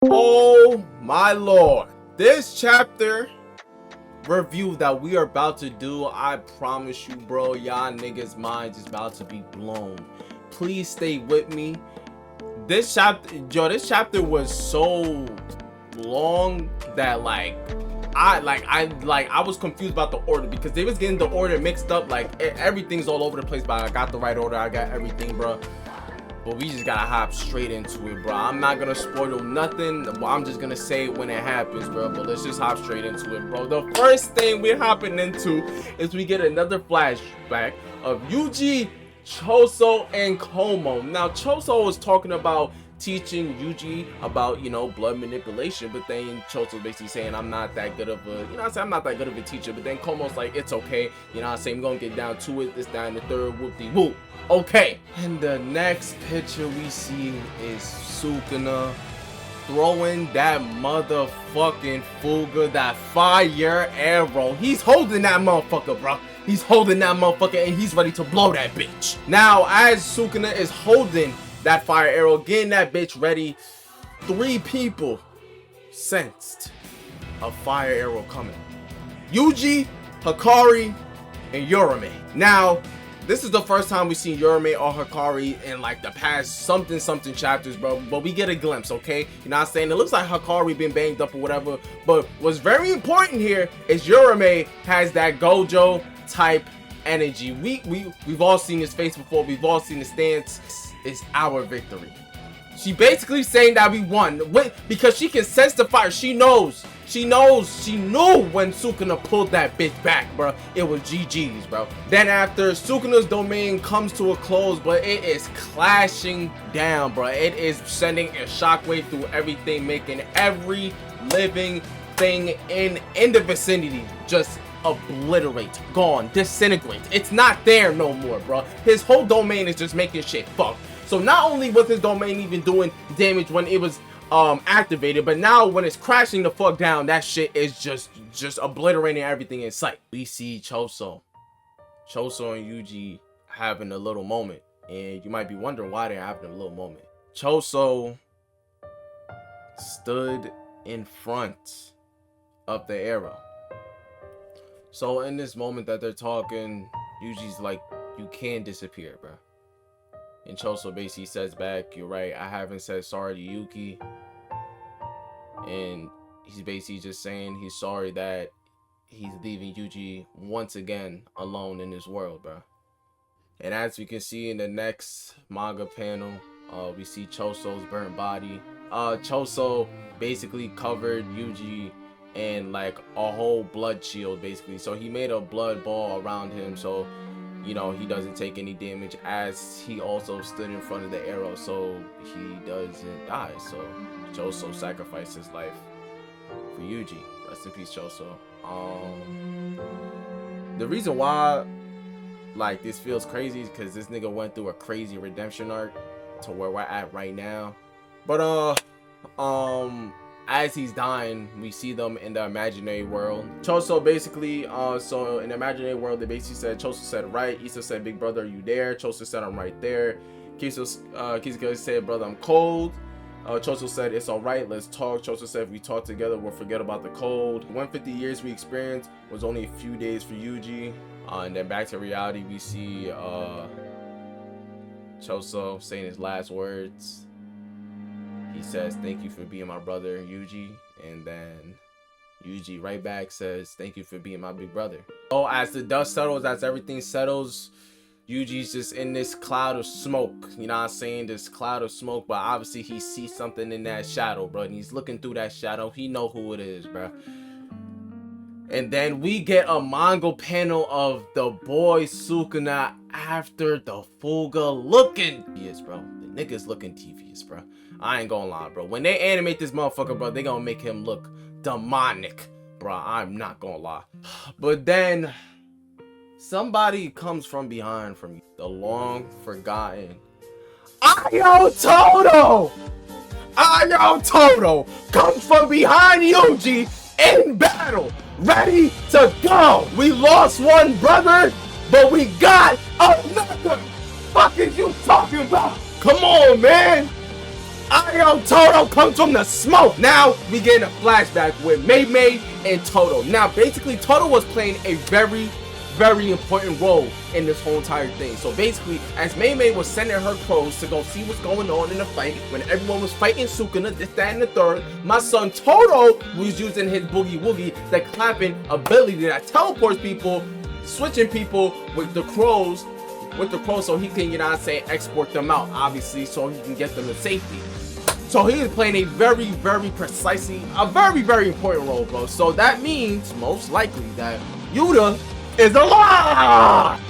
Oh my lord. This chapter review that we are about to do, I promise you, bro, y'all niggas' minds is about to be blown. Please stay with me. This chapter was so long that I was confused about the order because they was getting the order mixed up. Like everything's all over the place, but I got the right order. I got everything, bro. But we just gotta hop straight into it, bro. I'm not gonna spoil nothing. I'm just gonna say it when it happens, bro. But let's just hop straight into it, bro. The first thing we're hopping into is we get another flashback of Yuji, Choso, and Como. Now, Choso was talking about teaching Yuji about, blood manipulation, but then Choso basically saying, I'm not that good of a, I'm not that good of a teacher, but then Como's like, it's okay, I'm saying, we're gonna get down to it, this, that, and the third, whoop-de-whoop. Okay, and the next picture we see is Sukuna throwing that motherfucking Fuga, that fire arrow. He's holding that motherfucker, bro. He's holding that motherfucker and he's ready to blow that bitch. Now, as Sukuna is holding that fire arrow, getting that bitch ready, 3 people sensed a fire arrow coming. Yuji, Hikari, and Yorime. Now, this is the first time we've seen Yorime or Hikari in like the past something chapters, bro. But we get a glimpse, okay? You know what I'm saying? It looks like Hikari been banged up or whatever. But what's very important here is Yorime has that Gojo type energy. We've all seen his face before. We've all seen the stance. It's our victory. She basically saying that we won because she can sense the fire. She knew when Sukuna pulled that bitch back, bro. It was GG's, bro. Then after Sukuna's domain comes to a close, but it is clashing down, bro. It is sending a shockwave through everything, making every living thing in the vicinity just obliterate, gone, disintegrate. It's not there no more, bro. His whole domain is just making shit fuck. So not only was his domain even doing damage when it was activated, but now when it's crashing the fuck down, that shit is just obliterating everything in sight. We see Choso and Yuji having a little moment, and you might be wondering why they're having a little moment. Choso stood in front of the arrow. So in this moment that they're talking, Yuji's like, you can disappear, bro. And Choso basically says back, you're right, I haven't said sorry to Yuki. And he's basically just saying he's sorry that he's leaving Yuji once again alone in this world, bro. And as we can see in the next manga panel, we see Choso's burnt body. Choso basically covered Yuji in like a whole blood shield, basically. So he made a blood ball around him, so he doesn't take any damage, as he also stood in front of the arrow, so he doesn't die. So Choso sacrificed his life for Yuji. Rest in peace, Choso. The reason why like this feels crazy is because this nigga went through a crazy redemption arc to where we're at right now. But as he's dying, we see them in the imaginary world. Choso basically, so in the imaginary world, they basically said, Choso said, right. Issa said, big brother, are you there? Choso said, I'm right there. Kizuka said, brother, I'm cold. Choso said, it's all right, let's talk. Choso said, if we talk together, we'll forget about the cold. 150 years we experienced was only a few days for Yuji. And then back to reality, we see Choso saying his last words. He says, thank you for being my brother, Yuji. And then Yuji right back says, thank you for being my big brother. Oh, as the dust settles, as everything settles, Yuji's just in this cloud of smoke. You know what I'm saying? This cloud of smoke, but obviously he sees something in that shadow, bro. And he's looking through that shadow. He know who it is, bro. And then we get a manga panel of the boy Sukuna after the Fuga looking devious, bro. The nigga's looking devious, bro. I ain't gonna lie, bro. When they animate this motherfucker, bro, they gonna make him look demonic, bro. I'm not gonna lie. But then somebody comes from behind from you. The long forgotten Todo! Todo comes from behind Yuji in battle, ready to go. We lost one brother, but we got another. Fuck is you talking about? Come on, man. I am Todo comes from the smoke. Now we get in a flashback with Mei Mei and Todo. Now basically Todo was playing a very important role in this whole entire thing. So basically, as Mei Mei was sending her crows to go see what's going on in the fight, when everyone was fighting Sukuna, this, that, and the third, my son Todo was using his boogie woogie, the clapping ability that teleports people, switching people with the crows, so he can, you know what I'm saying, export them out, obviously, so he can get them to safety. So he is playing a very precisely, a very important role, bro. So that means most likely that Yuta is alive.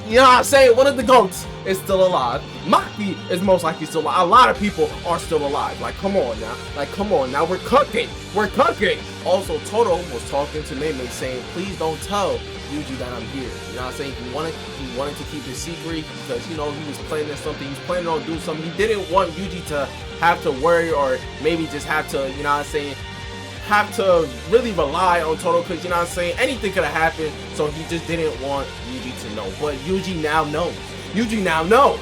You know what I'm saying? One of the goats is still alive. Maki is most likely still alive. A lot of people are still alive. Like, come on now. Like, come on now. We're cooking. We're cooking. Also, Todo was talking to Mei Mei saying, please don't tell Yuji that I'm here. You know what I'm saying? He wanted to keep it secret because, you know, he was planning something. He was planning on doing something. He didn't want Yuji to have to worry or maybe just have to, you know what I'm saying, have to really rely on Todo because, you know what I'm saying, anything could have happened. So he just didn't want Yuji to know. But Yuji now knows. Yuji now knows.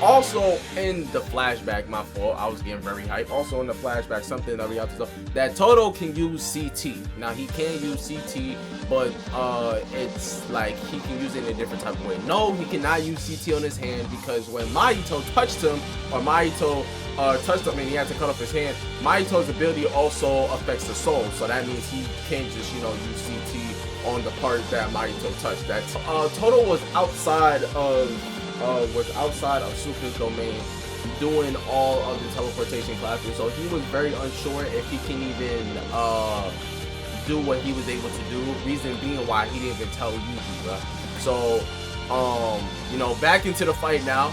Also in the flashback, my fault, I was getting very hyped. Also in the flashback, something that we have to know, that Todo can use CT. Now he can use CT, but it's like he can use it in a different type of way. No, he cannot use CT on his hand because when Mahito touched him, or Mahito touched him and he had to cut off his hand, Mahito's ability also affects the soul. So that means he can't just, you know, use CT on the part that Mahito touched. That's Todo was outside of Sukuna's domain doing all of the teleportation classes, so he was very unsure if he can even do what he was able to do. Reason being why he didn't even tell Yuji, bro. So you know, back into the fight now.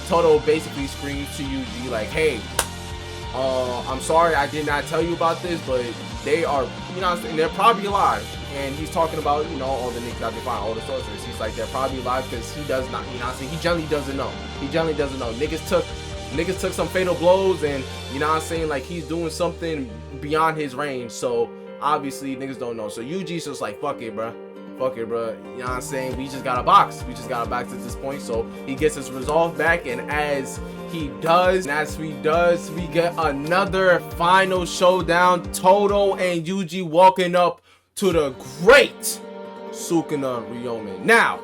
Todo basically screams to Yuji like, hey, I'm sorry I did not tell you about this, but they are, you know, they're probably alive. And he's talking about, you know, all the niggas that they find, all the sorcerers. He's like, they're probably alive because he does not, you know what I'm saying, he generally doesn't know. He generally doesn't know. Niggas took some fatal blows and, you know what I'm saying, like he's doing something beyond his range. So obviously niggas don't know. So Yuji's just like, fuck it, bro. Fuck it, bro. You know what I'm saying? We just got a box. We just got a box at this point. So he gets his resolve back, and as he does, we get another final showdown. Todo and Yuji walking up to the great Sukuna Ryomen. Now,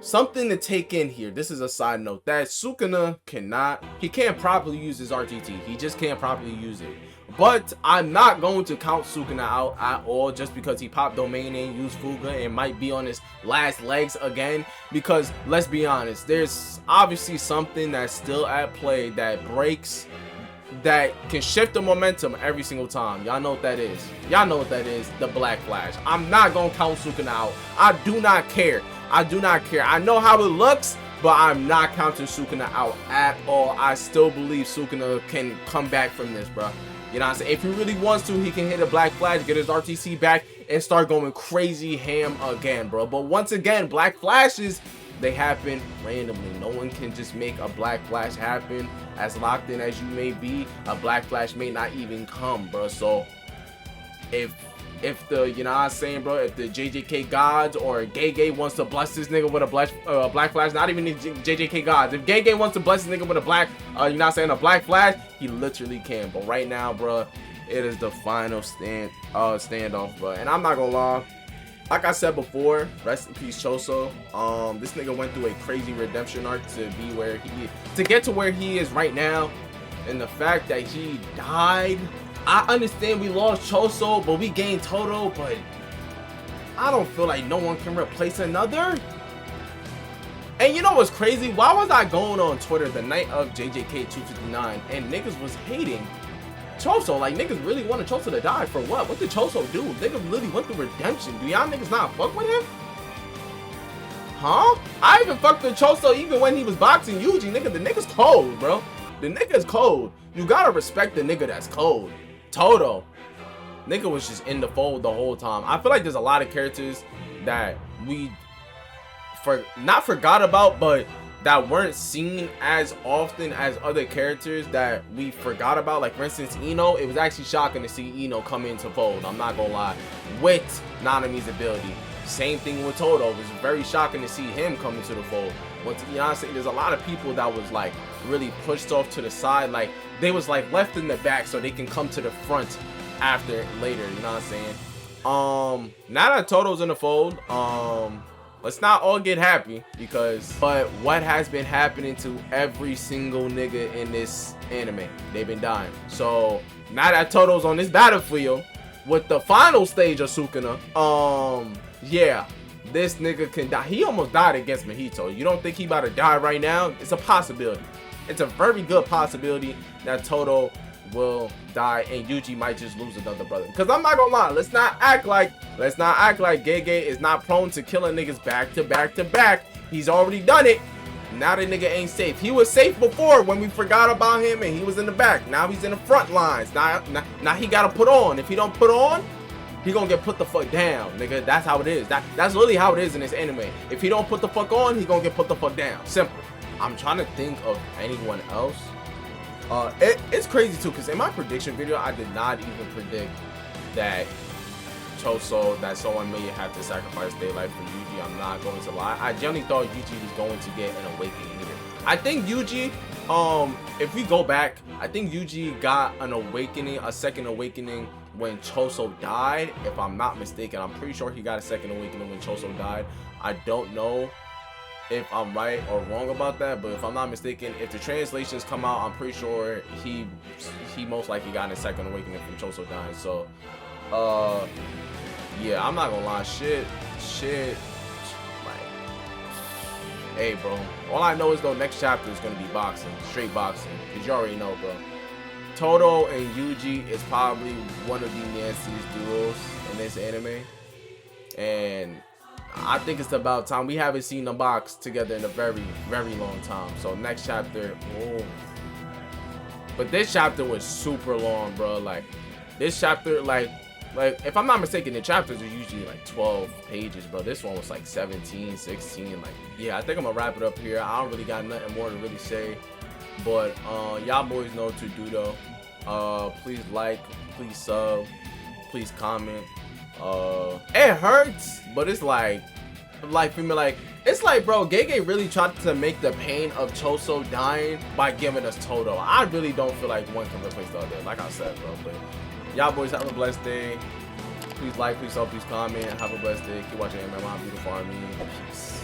something to take in here. This is a side note that Sukuna can't properly use his RTT. He just can't properly use it. But I'm not going to count Sukuna out at all just because he popped domain and used Fuga and might be on his last legs again. Because let's be honest, there's obviously something that's still at play that can shift the momentum every single time. Y'all know what that is. Y'all know what that is. The Black Flash. I'm not gonna count Sukuna out. I do not care. I do not care. I know how it looks, but I'm not counting Sukuna out at all. I still believe Sukuna can come back from this, bro. You know what I'm saying? If he really wants to, he can hit a Black Flash, get his RTC back, and start going crazy ham again, bro. But once again, Black Flashes, they happen randomly. No one can just make a Black Flash happen. As locked in as you may be, a Black Flash may not even come, bro. So if the, you know what I'm saying, bro, if the JJK gods or Gay wants to bless this nigga with a Black Flash, not even the JJK gods, if Gay wants to bless this nigga with a black, you know what I'm saying, a Black Flash, he literally can. But right now, bro, it is the final standoff, bro. And I'm not gonna lie, like I said before, rest in peace Choso. This nigga went through a crazy redemption arc to get to where he is right now. And the fact that he died, I understand we lost Choso, but we gained Todo, but I don't feel like no one can replace another. And you know what's crazy? Why was I going on Twitter the night of JJK 259 and niggas was hating Choso? Like, niggas really wanted Choso to die for what? What did Choso do? Niggas really went through redemption. Do y'all niggas not fuck with him? Huh? I even fucked with Choso even when he was boxing Yuji, nigga. The nigga's cold, bro. The nigga's cold. You gotta respect the nigga that's cold. Todo, nigga was just in the fold the whole time. I feel like there's a lot of characters that we not forgot about, but that weren't seen as often as other characters that we forgot about. Like for instance, Ino. It was actually shocking to see Ino come into fold. I'm not gonna lie, with Nanami's ability. Same thing with Todo. It was very shocking to see him come into the fold. Once, you know what I'm saying? There's a lot of people that was like really pushed off to the side. Like they was like left in the back so they can come to the front after later. You know what I'm saying? Now that Todo's in the fold, let's not all get happy but what has been happening to every single nigga in this anime? They've been dying. So now that Todo's on this battlefield with the final stage of Sukuna, yeah, this nigga can die. He almost died against Mahito. You don't think he about to die right now? It's a possibility. It's a very good possibility that Todo will die and Yuji might just lose another brother. Because I'm not gonna lie, let's not act like Gege is not prone to killing niggas back to back to back. He's already done it. Now the nigga ain't safe. He was safe before when we forgot about him and he was in the back. Now he's in the front lines. Now he gotta put on. If he don't put on, he gonna get put the fuck down, nigga. That's how it is. That's literally how it is in this anime. If he don't put the fuck on, he gonna get put the fuck down. Simple. I'm trying to think of anyone else. It's crazy too, because in my prediction video, I did not even predict that Choso, that someone may have to sacrifice their life for Yuji. I'm not going to lie. I genuinely thought Yuji was going to get an awakening here. I think Yuji, if we go back, I think Yuji got an awakening, a second awakening when Choso died. If I'm not mistaken, I'm pretty sure he got a second awakening when Choso died. I don't know if I'm right or wrong about that, but if I'm not mistaken, if the translations come out, I'm pretty sure he most likely got a second awakening from Choso dying. So yeah, I'm not gonna lie, shit like, hey bro, all I know is though next chapter is gonna be boxing, straight boxing, because you already know, bro. Todo and Yuji is probably one of the nastiest duos in this anime, and I think it's about time. We haven't seen them box together in a very, very long time. So next chapter, oh. But this chapter was super long, bro. Like this chapter, like if I'm not mistaken, the chapters are usually like 12 pages, bro. This one was like 17, 16. Like, yeah, I think I'm gonna wrap it up here. I don't really got nothing more to really say. But y'all boys know what to do though. Please like, please sub, please comment. It hurts, but it's like for me, like it's like, bro, Gege really tried to make the pain of Choso dying by giving us Todo. I really don't feel like one can replace the other, like I said, bro. But y'all boys have a blessed day. Please like, please sub, please comment. Have a blessed day. Keep watching my beautiful army. Peace.